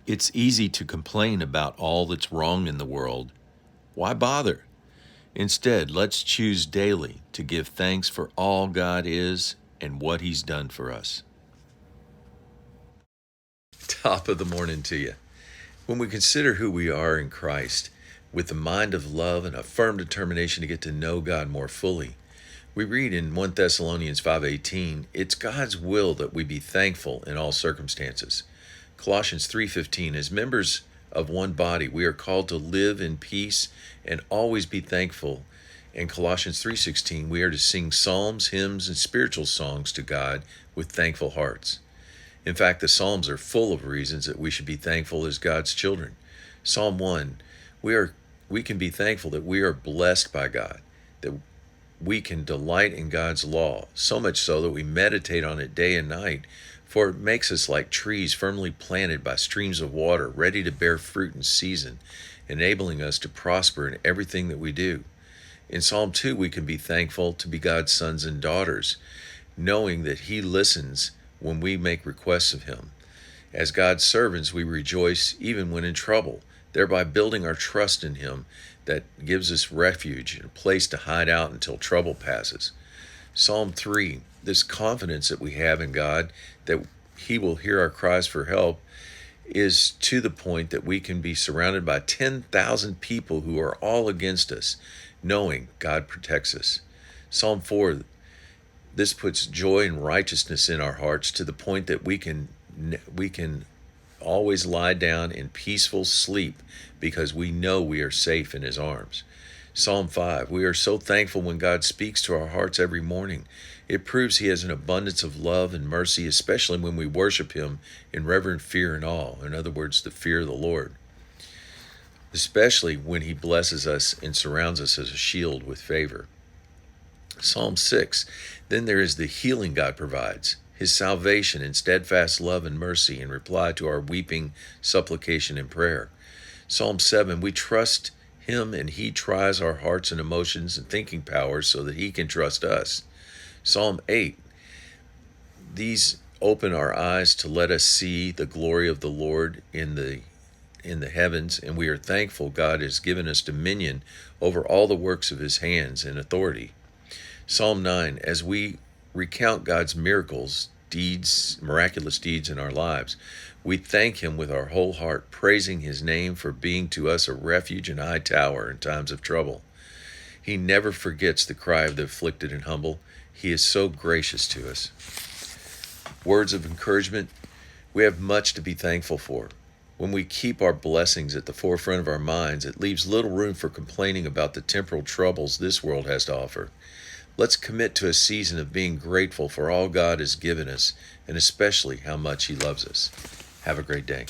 It's easy to complain about all that's wrong in the world. Why bother? Instead, let's choose daily to give thanks for all God is and what He's done for us. Top of the morning to you. When we consider who we are in Christ, with the mind of love and a firm determination to get to know God more fully, we read in 1 Thessalonians 5:18, it's God's will that we be thankful in all circumstances. Colossians 3:15, as members of one body, we are called to live in peace and always be thankful. In Colossians 3:16, we are to sing psalms, hymns, and spiritual songs to God with thankful hearts. In fact, the Psalms are full of reasons that we should be thankful as God's children. Psalm 1, we can be thankful that we are blessed by God, that we can delight in God's law, so much so that we meditate on it day and night, for it makes us like trees firmly planted by streams of water, ready to bear fruit in season, enabling us to prosper in everything that we do. In Psalm 2, we can be thankful to be God's sons and daughters, knowing that He listens when we make requests of Him. As God's servants, we rejoice even when in trouble, thereby building our trust in Him that gives us refuge and a place to hide out until trouble passes. Psalm 3, this confidence that we have in God that He will hear our cries for help, is to the point that we can be surrounded by 10,000 people who are all against us, knowing God protects us. Psalm 4, this puts joy and righteousness in our hearts to the point that we can always lie down in peaceful sleep because we know we are safe in His arms. Psalm 5, we are so thankful when God speaks to our hearts every morning. It proves He has an abundance of love and mercy, especially when we worship Him in reverent fear and awe. In other words, the fear of the Lord. Especially when He blesses us and surrounds us as a shield with favor. Psalm 6, then there is the healing God provides, His salvation and steadfast love and mercy in reply to our weeping, supplication, and prayer. Psalm 7, we trust Him and He tries our hearts and emotions and thinking powers so that He can trust us. Psalm 8, these open our eyes to let us see the glory of the Lord in the heavens, and we are thankful God has given us dominion over all the works of His hands and authority. Psalm 9, as we recount God's miracles, miraculous deeds in our lives, we thank Him with our whole heart, praising His name for being to us a refuge and high tower in times of trouble. He never forgets the cry of the afflicted and humble. He is so gracious to us. Words of encouragement, we have much to be thankful for. When we keep our blessings at the forefront of our minds, it leaves little room for complaining about the temporal troubles this world has to offer. Let's commit to a season of being grateful for all God has given us, and especially how much He loves us. Have a great day.